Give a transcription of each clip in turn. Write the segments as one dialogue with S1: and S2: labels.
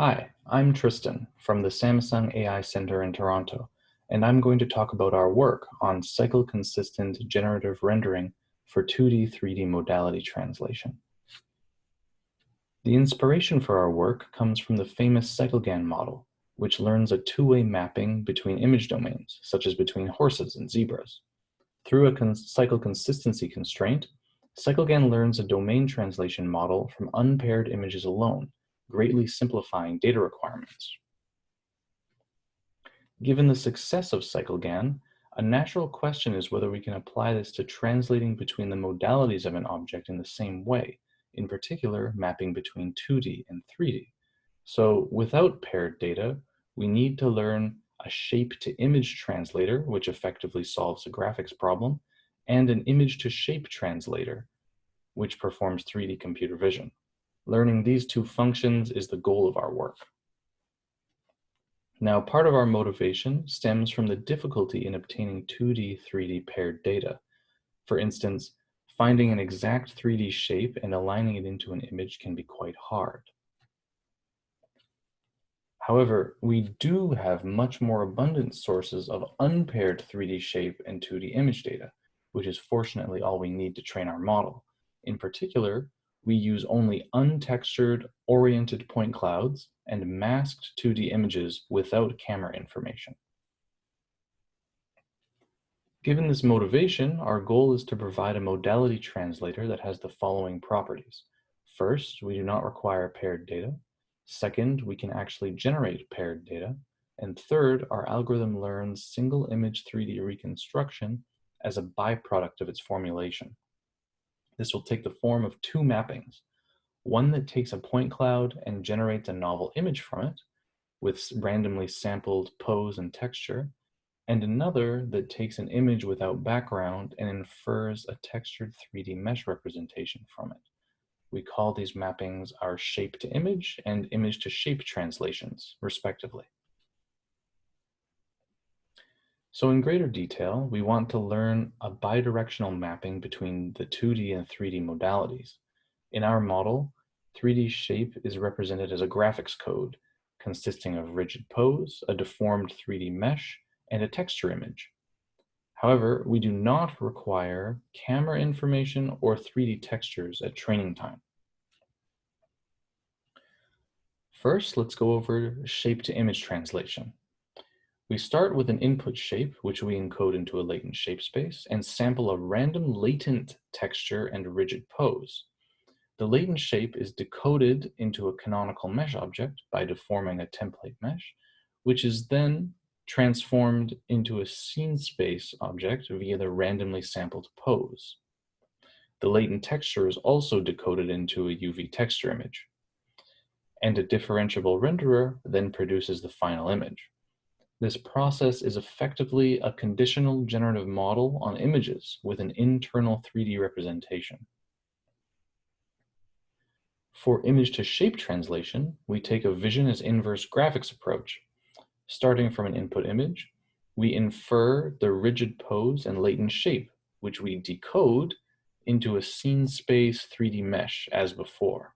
S1: Hi, I'm Tristan from the Samsung AI Center in Toronto, and I'm going to talk about our work on cycle-consistent generative rendering for 2D-3D modality translation. The inspiration for our work comes from the famous Cycle-GAN model, which learns a two-way mapping between image domains, such as between horses and zebras. Through a cycle consistency constraint, Cycle-GAN learns a domain translation model from unpaired images alone, greatly simplifying data requirements. Given the success of Cycle-GAN, a natural question is whether we can apply this to translating between the modalities of an object in the same way, in particular, mapping between 2D and 3D. So without paired data, we need to learn a shape-to-image translator, which effectively solves a graphics problem, and an image-to-shape translator, which performs 3D computer vision. Learning these two functions is the goal of our work. Now, part of our motivation stems from the difficulty in obtaining 2D, 3D paired data. For instance, finding an exact 3D shape and aligning it into an image can be quite hard. However, we do have much more abundant sources of unpaired 3D shape and 2D image data, which is fortunately all we need to train our model. In particular, we use only untextured, oriented point clouds and masked 2D images without camera information. Given this motivation, our goal is to provide a modality translator that has the following properties. First, we do not require paired data. Second, we can actually generate paired data. And third, our algorithm learns single image 3D reconstruction as a byproduct of its formulation. This will take the form of two mappings, one that takes a point cloud and generates a novel image from it with randomly sampled pose and texture, and another that takes an image without background and infers a textured 3D mesh representation from it. We call these mappings our shape-to-image and image-to-shape translations, respectively. So in greater detail, we want to learn a bidirectional mapping between the 2D and 3D modalities. In our model, 3D shape is represented as a graphics code consisting of rigid pose, a deformed 3D mesh, and a texture image. However, we do not require camera information or 3D textures at training time. First, let's go over shape-to-image translation. We start with an input shape, which we encode into a latent shape space, and sample a random latent texture and rigid pose. The latent shape is decoded into a canonical mesh object by deforming a template mesh, which is then transformed into a scene space object via the randomly sampled pose. The latent texture is also decoded into a UV texture image. And a differentiable renderer then produces the final image. This process is effectively a conditional generative model on images with an internal 3D representation. For image-to-shape translation, we take a vision as inverse graphics approach. Starting from an input image, we infer the rigid pose and latent shape, which we decode into a scene space 3D mesh as before.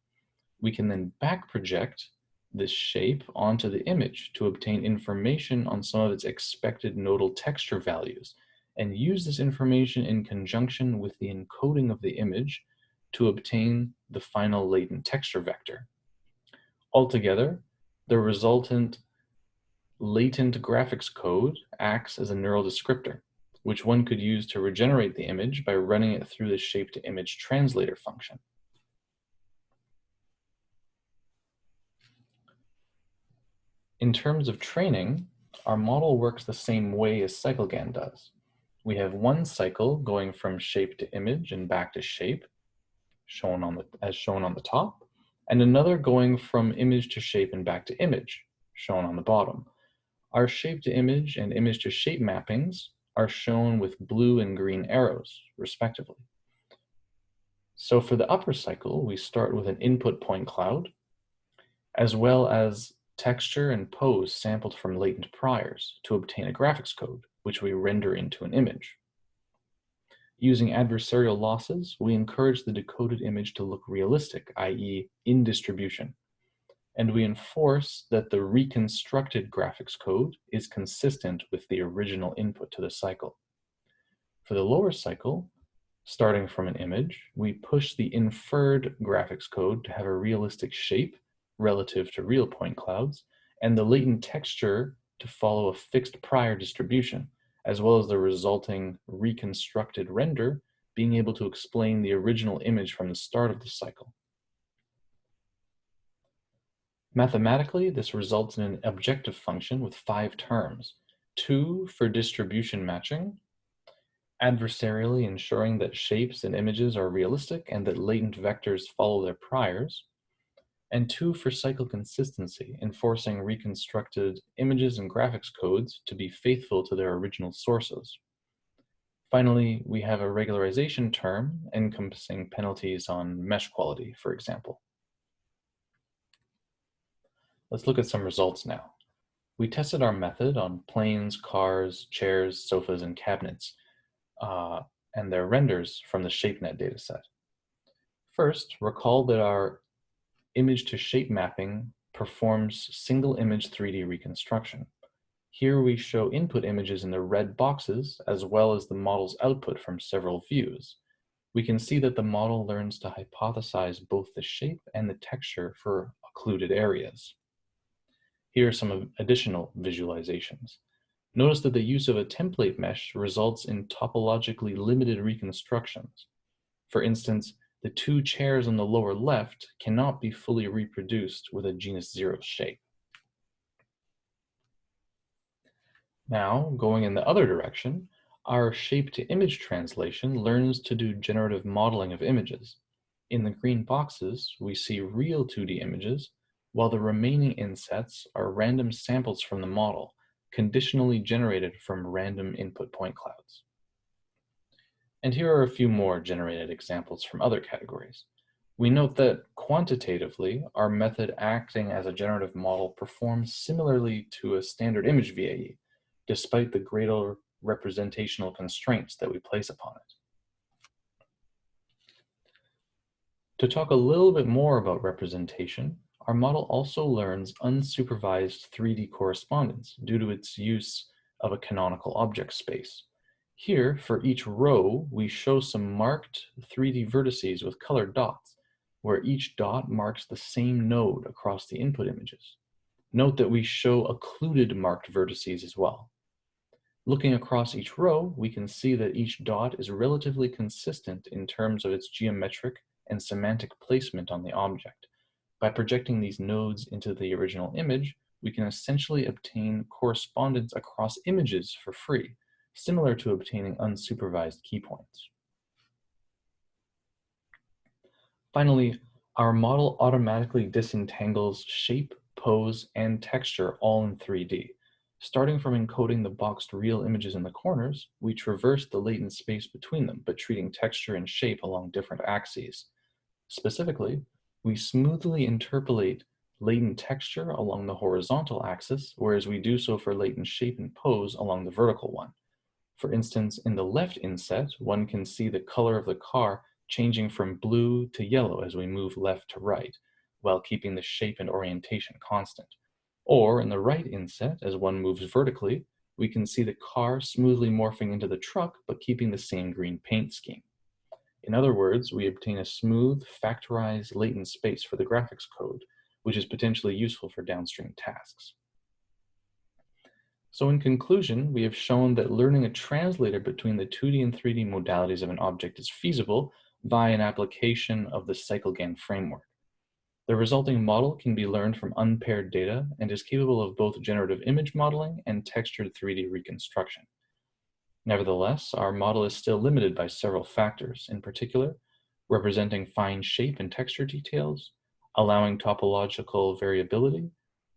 S1: We can then back project this shape onto the image to obtain information on some of its expected nodal texture values and use this information in conjunction with the encoding of the image to obtain the final latent texture vector. Altogether, the resultant latent graphics code acts as a neural descriptor, which one could use to regenerate the image by running it through the shape-to-image translator function. In terms of training, our model works the same way as Cycle-GAN does. We have one cycle going from shape to image and back to shape, as shown on the top, and another going from image to shape and back to image, shown on the bottom. Our shape to image and image to shape mappings are shown with blue and green arrows, respectively. So for the upper cycle, we start with an input point cloud, as well as texture and pose sampled from latent priors to obtain a graphics code, which we render into an image. Using adversarial losses, we encourage the decoded image to look realistic, i.e. in distribution. and we enforce that the reconstructed graphics code is consistent with the original input to the cycle. For the lower cycle, starting from an image, we push the inferred graphics code to have a realistic shape relative to real point clouds, and the latent texture to follow a fixed prior distribution, as well as the resulting reconstructed render being able to explain the original image from the start of the cycle. Mathematically, this results in an objective function with 5 terms: 2 for distribution matching, adversarially ensuring that shapes and images are realistic and that latent vectors follow their priors, and 2 for cycle consistency, enforcing reconstructed images and graphics codes to be faithful to their original sources. Finally, we have a regularization term encompassing penalties on mesh quality, for example. Let's look at some results now. We tested our method on planes, cars, chairs, sofas, and cabinets, and their renders from the ShapeNet dataset. First, recall that our image-to-shape mapping performs single image 3D reconstruction. Here we show input images in the red boxes, as well as the model's output from several views. We can see that the model learns to hypothesize both the shape and the texture for occluded areas. Here are some additional visualizations. Notice that the use of a template mesh results in topologically limited reconstructions. For instance, the 2 chairs on the lower left cannot be fully reproduced with a genus 0 shape. Now, going in the other direction, our shape-to-image translation learns to do generative modeling of images. In the green boxes, we see real 2D images, while the remaining insets are random samples from the model, conditionally generated from random input point clouds. And here are a few more generated examples from other categories. We note that quantitatively, our method acting as a generative model performs similarly to a standard image VAE, despite the greater representational constraints that we place upon it. To talk a little bit more about representation, our model also learns unsupervised 3D correspondence due to its use of a canonical object space. Here, for each row, we show some marked 3D vertices with colored dots, where each dot marks the same node across the input images. Note that we show occluded marked vertices as well. Looking across each row, we can see that each dot is relatively consistent in terms of its geometric and semantic placement on the object. By projecting these nodes into the original image, we can essentially obtain correspondence across images for free, similar to obtaining unsupervised key points. Finally, our model automatically disentangles shape, pose, and texture all in 3D. Starting from encoding the boxed real images in the corners, we traverse the latent space between them, but treating texture and shape along different axes. Specifically, we smoothly interpolate latent texture along the horizontal axis, whereas we do so for latent shape and pose along the vertical one. For instance, in the left inset, one can see the color of the car changing from blue to yellow as we move left to right, while keeping the shape and orientation constant. Or in the right inset, as one moves vertically, we can see the car smoothly morphing into the truck, but keeping the same green paint scheme. In other words, we obtain a smooth, factorized latent space for the graphics code, which is potentially useful for downstream tasks. So in conclusion, we have shown that learning a translator between the 2D and 3D modalities of an object is feasible via an application of the Cycle-GAN framework. The resulting model can be learned from unpaired data and is capable of both generative image modeling and textured 3D reconstruction. Nevertheless, our model is still limited by several factors, in particular, representing fine shape and texture details, allowing topological variability,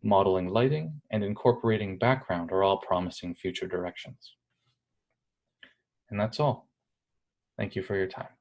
S1: modeling lighting, and incorporating background are all promising future directions. And that's all. Thank you for your time.